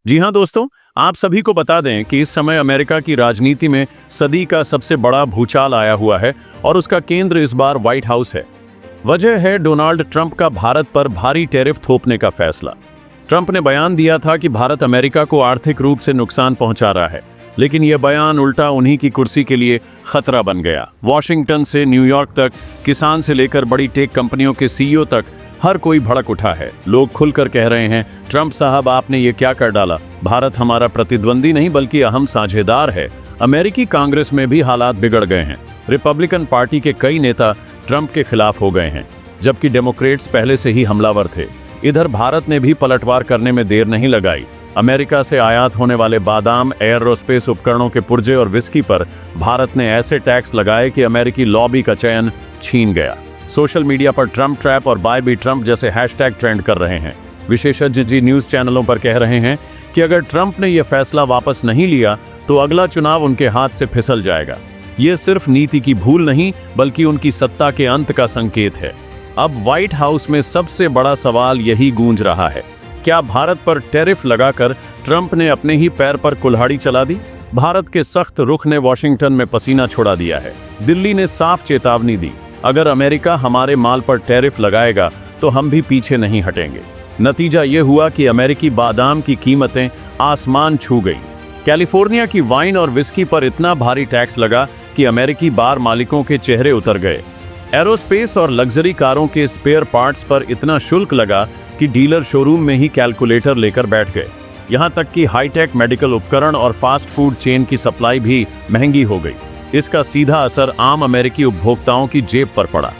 जी हाँ दोस्तों, आप सभी को बता दें कि इस समय अमेरिका की राजनीति में सदी का सबसे बड़ा भूचाल आया हुआ है और उसका केंद्र इस बार व्हाइट हाउस है। वजह है डोनाल्ड ट्रंप का भारत पर भारी टैरिफ थोपने का फैसला। ट्रंप ने बयान दिया था कि भारत अमेरिका को आर्थिक रूप से नुकसान पहुंचा रहा है, लेकिन यह बयान उल्टा उन्हीं की कुर्सी के लिए खतरा बन गया। वॉशिंगटन से न्यूयॉर्क तक, किसान से लेकर बड़ी टेक कंपनियों के सीईओ तक हर कोई भड़क उठा है। लोग खुलकर कह रहे हैं, ट्रंप साहब आपने ये क्या कर डाला? भारत हमारा प्रतिद्वंदी नहीं बल्कि अहम साझेदार है। अमेरिकी कांग्रेस में भी हालात बिगड़ गए हैं। रिपब्लिकन पार्टी के कई नेता ट्रंप के खिलाफ हो गए हैं, जबकि डेमोक्रेट्स पहले से ही हमलावर थे। इधर भारत ने भी पलटवार करने में देर नहीं लगाई। अमेरिका से आयात होने वाले बादाम, एयरोस्पेस उपकरणों के पुर्जे और विस्की पर भारत ने ऐसे टैक्स लगाए कि अमेरिकी लॉबी का चयन छीन गया। सोशल मीडिया पर ट्रंप ट्रैप और बाय बी ट्रंप जैसे हैशटैग ट्रेंड कर रहे हैं। विशेषज्ञ जी न्यूज चैनलों पर कह रहे हैं कि अगर ट्रंप ने यह फैसला वापस नहीं लिया तो अगला चुनाव उनके हाथ से फिसल जाएगा। ये सिर्फ नीति की भूल नहीं बल्कि उनकी सत्ता के अंत का संकेत है। अब व्हाइट हाउस में सबसे बड़ा सवाल यही गूंज रहा है, क्या भारत पर टैरिफ लगाकर ट्रंप ने अपने ही पैर पर कुल्हाड़ी चला दी? भारत के सख्त रुख ने वॉशिंगटन में पसीना छुड़ा दिया है। दिल्ली ने साफ चेतावनी दी, अगर अमेरिका हमारे माल पर टैरिफ लगाएगा तो हम भी पीछे नहीं हटेंगे। नतीजा ये हुआ कि अमेरिकी बादाम की कीमतें आसमान छू गई। कैलिफोर्निया की वाइन और विस्की पर इतना भारी टैक्स लगा कि अमेरिकी बार मालिकों के चेहरे उतर गए। एरोस्पेस और लग्जरी कारों के स्पेयर पार्ट्स पर इतना शुल्क लगा कि डीलर शोरूम में ही कैलकुलेटर लेकर बैठ गए। यहाँ तक कि हाईटेक मेडिकल उपकरण और फास्ट फूड चेन की सप्लाई भी महंगी हो गई। इसका सीधा असर आम अमेरिकी उपभोक्ताओं की जेब पर पड़ा।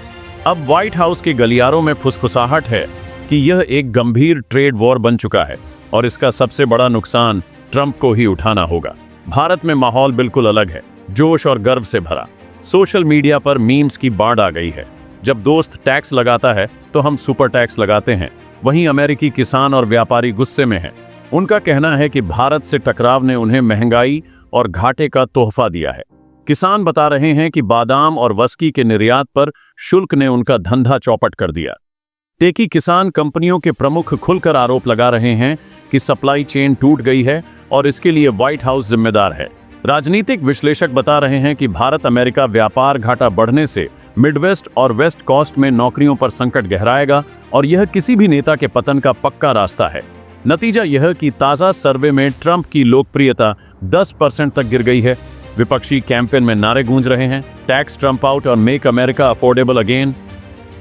अब व्हाइट हाउस के गलियारों में फुसफुसाहट है कि यह एक गंभीर ट्रेड वॉर बन चुका है और इसका सबसे बड़ा नुकसान ट्रंप को ही उठाना होगा। भारत में माहौल बिल्कुल अलग है, जोश और गर्व से भरा। सोशल मीडिया पर मीम्स की बाढ़ आ गई है। जब दोस्त टैक्स लगाता है तो हम सुपर टैक्स लगाते हैं। वहीं अमेरिकी किसान और व्यापारी गुस्से में हैं। उनका कहना है कि भारत से टकराव ने उन्हें महंगाई और घाटे का तोहफा दिया है। किसान बता रहे हैं कि बादाम और वस्की के निर्यात पर शुल्क ने उनका धंधा चौपट कर दिया। टेकी किसान कंपनियों के प्रमुख खुलकर आरोप लगा रहे हैं कि सप्लाई चेन टूट गई है और इसके लिए व्हाइट हाउस जिम्मेदार है। राजनीतिक विश्लेषक बता रहे हैं कि भारत अमेरिका व्यापार घाटा बढ़ने से मिडवेस्ट और वेस्ट कोस्ट में नौकरियों पर संकट गहराएगा और यह किसी भी नेता के पतन का पक्का रास्ता है। नतीजा यह कि ताज़ा सर्वे में ट्रंप की लोकप्रियता 10% तक गिर गई है। विपक्षी कैंपेन में नारे गूंज रहे हैं, टैक्स ट्रंप आउट और make America affordable again.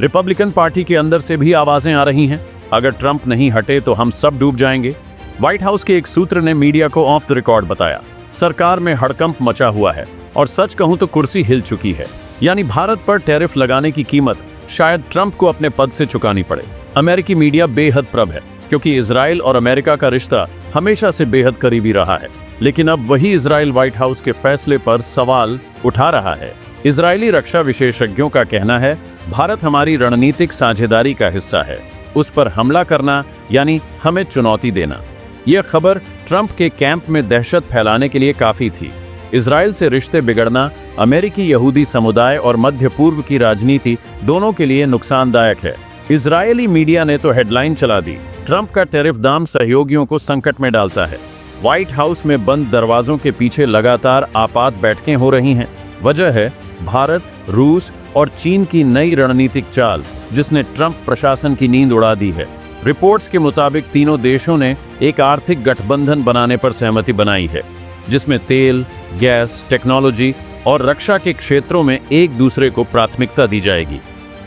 Republican party के अंदर से भी आवाजें आ रही हैं, अगर ट्रंप नहीं हटे तो हम सब डूब जाएंगे। व्हाइट हाउस के एक सूत्र ने मीडिया को ऑफ द रिकॉर्ड बताया, सरकार में हड़कंप मचा हुआ है और सच कहूं तो कुर्सी हिल चुकी है। यानी भारत पर टैरिफ लगाने की कीमत शायद ट्रंप को अपने पद से चुकानी पड़े। अमेरिकी मीडिया बेहद प्रबल है क्योंकि इजराइल और अमेरिका का रिश्ता हमेशा से बेहद करीबी रहा है, लेकिन अब वही इजराइल व्हाइट हाउस के फैसले पर सवाल उठा रहा है। इजरायली रक्षा विशेषज्ञों का कहना है, भारत हमारी रणनीतिक साझेदारी का हिस्सा है, उस पर हमला करना यानी हमें चुनौती देना। यह खबर ट्रंप के कैंप में दहशत फैलाने के लिए काफी थी। इजराइल से रिश्ते बिगड़ना अमेरिकी यहूदी समुदाय और मध्य पूर्व की राजनीति दोनों के लिए नुकसानदायक है। इजरायली मीडिया ने तो हेडलाइन चला दी, ट्रंप का टैरिफ दाम सहयोगियों को संकट में डालता है। व्हाइट हाउस में बंद दरवाजों के पीछे लगातार आपात बैठकें हो रही हैं। वजह है भारत, रूस और चीन की नई रणनीतिक चाल, जिसने ट्रंप प्रशासन की नींद उड़ा दी है। रिपोर्ट्स के मुताबिक तीनों देशों ने एक आर्थिक गठबंधन बनाने पर सहमति बनाई है, जिसमें तेल, गैस, टेक्नोलॉजी और रक्षा के क्षेत्रों में एक दूसरे को प्राथमिकता दी जाएगी।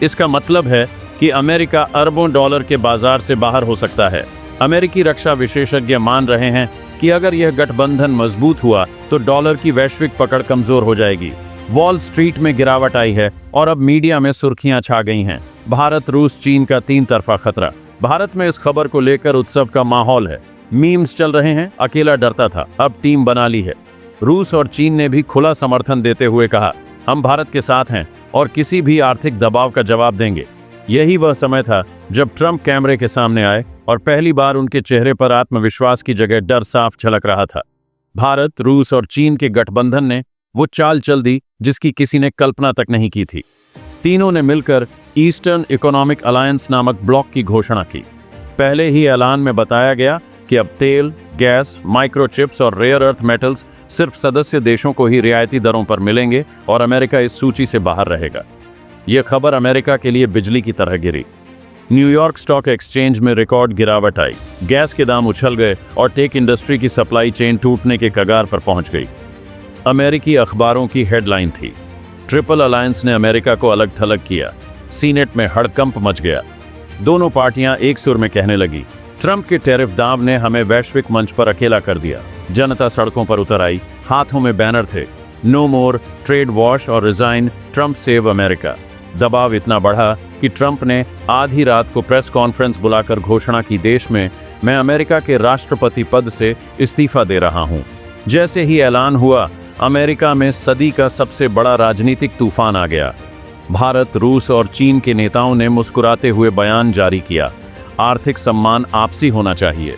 इसका मतलब है कि अमेरिका अरबों डॉलर के बाजार से बाहर हो सकता है। अमेरिकी रक्षा विशेषज्ञ मान रहे हैं कि अगर यह गठबंधन मजबूत हुआ तो डॉलर की वैश्विक पकड़ कमजोर हो जाएगी। वॉल स्ट्रीट में गिरावट आई है और अब मीडिया में सुर्खियां छा गई हैं। भारत, रूस, चीन का 3 तरफा खतरा। भारत में इस खबर को लेकर उत्सव का माहौल है। मीम्स चल रहे हैं, अकेला डरता था, अब टीम बना ली है। रूस और चीन ने भी खुला समर्थन देते हुए कहा, हम भारत के साथ हैं और किसी भी आर्थिक दबाव का जवाब देंगे। यही वह समय था जब ट्रंप कैमरे के सामने आए और पहली बार उनके चेहरे पर आत्मविश्वास की जगह डर साफ झलक रहा था। भारत, रूस और चीन के गठबंधन ने वो चाल चल दी जिसकी किसी ने कल्पना तक नहीं की थी। तीनों ने मिलकर ईस्टर्न इकोनॉमिक अलायंस नामक ब्लॉक की घोषणा की। पहले ही ऐलान में बताया गया कि कि अब तेल, गैस, माइक्रोचिप्स और रेयर अर्थ मेटल्स सिर्फ सदस्य देशों को ही रियायती दरों पर मिलेंगे और अमेरिका इस सूची से बाहर रहेगा। यह खबर अमेरिका के लिए बिजली की तरह गिरी। न्यूयॉर्क स्टॉक एक्सचेंज में रिकॉर्ड गिरावट आई, गैस के दाम उछल गए और टेक इंडस्ट्री की सप्लाई चेन टूटने के कगार पर पहुंच गई। अमेरिकी अखबारों की हेडलाइन थी, ट्रिपल अलायंस ने अमेरिका को अलग थलग किया। सीनेट में हड़कंप मच गया। दोनों पार्टियां एक सुर में कहने लगी, ट्रंप के टैरिफ दाव ने हमें वैश्विक मंच पर अकेला कर दिया। जनता सड़कों पर उतर आई, हाथों में बैनर थे, नो मोर, ट्रेड वॉश और रिजाइन, ट्रंप सेव अमेरिका। दबाव इतना बढ़ा कि ट्रंप ने आधी रात को प्रेस कॉन्फ्रेंस बुलाकर घोषणा की, देश में मैं अमेरिका के राष्ट्रपति पद से इस्तीफा दे रहा हूं। जैसे ही ऐलान हुआ, अमेरिका में सदी का सबसे बड़ा राजनीतिक तूफान आ गया। भारत, रूस और चीन के नेताओं ने मुस्कुराते हुए बयान जारी किया, आर्थिक सम्मान आपसी होना चाहिए।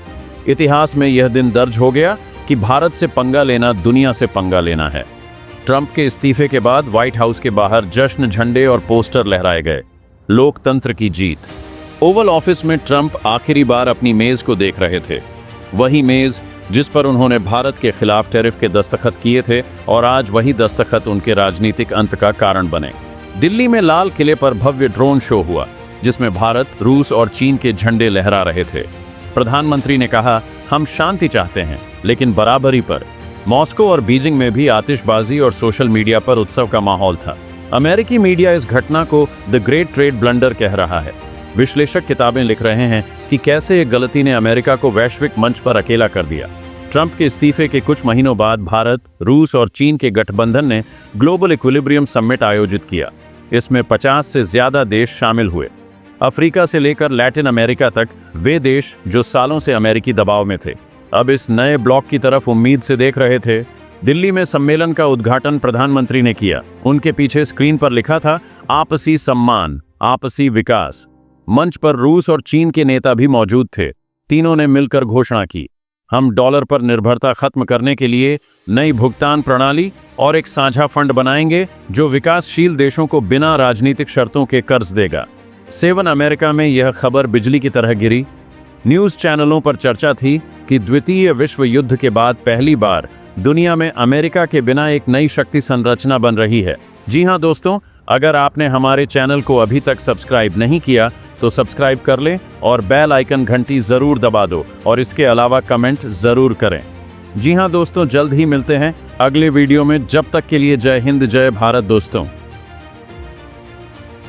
इतिहास में यह दिन दर्ज हो गया कि भारत से पंगा लेना दुनिया से पंगा लेना है। ट्रंप के इस्तीफे के बाद व्हाइट हाउस के बाहर जश्न, झंडे और पोस्टर लहराए गए। लोकतंत्र की जीत। ओवल ऑफिस में ट्रंप आखिरी बार अपनी मेज को देख रहे थे, वही मेज जिस पर उन्होंने भारत के खिलाफ टैरिफ के दस्तखत किए थे, और आज वही दस्तखत उनके राजनीतिक अंत का कारण बने। दिल्ली में लाल किले पर भव्य ड्रोन शो हुआ, जिसमें भारत, रूस और चीन के झंडे लहरा रहे थे। प्रधानमंत्री ने कहा, हम शांति चाहते हैं, लेकिन बराबरी पर। मॉस्को और बीजिंग में भी आतिशबाजी और सोशल मीडिया पर उत्सव का माहौल था। अमेरिकी मीडिया इस घटना को द ग्रेट ट्रेड ब्लंडर कह रहा है। विश्लेषक किताबें लिख रहे हैं कि कैसे एक गलती ने अमेरिका को वैश्विक मंच पर अकेला कर दिया। ट्रंप के इस्तीफे के कुछ महीनों बाद भारत, रूस और चीन के गठबंधन ने ग्लोबल इक्विलिब्रियम समिट आयोजित किया। इसमें 50 से ज्यादा देश शामिल हुए। अफ्रीका से लेकर लैटिन अमेरिका तक वे देश जो सालों से अमेरिकी दबाव में थे, अब इस नए ब्लॉक की तरफ उम्मीद से देख रहे थे। दिल्ली में सम्मेलन का उद्घाटन प्रधानमंत्री ने किया। उनके पीछे स्क्रीन पर लिखा था, आपसी सम्मान, आपसी विकास। मंच पर रूस और चीन के नेता भी मौजूद थे। तीनों ने मिलकर घोषणा की, हम डॉलर पर निर्भरता खत्म करने के लिए नई भुगतान प्रणाली और एक साझा फंड बनाएंगे जो विकासशील देशों को बिना राजनीतिक शर्तों के कर्ज देगा। 7 अमेरिका में यह खबर बिजली की तरह गिरी। न्यूज़ चैनलों पर चर्चा थी कि द्वितीय विश्व युद्ध के बाद पहली बार दुनिया में अमेरिका के बिना एक नई शक्ति संरचना बन रही है। जी हाँ दोस्तों, अगर आपने हमारे चैनल को अभी तक सब्सक्राइब नहीं किया तो सब्सक्राइब कर लें और बेल आइकन घंटी ज़रूर दबा दो, और इसके अलावा कमेंट ज़रूर करें। जी हाँ दोस्तों, जल्द ही मिलते हैं अगले वीडियो में। जब तक के लिए जय हिंद, जय भारत दोस्तों।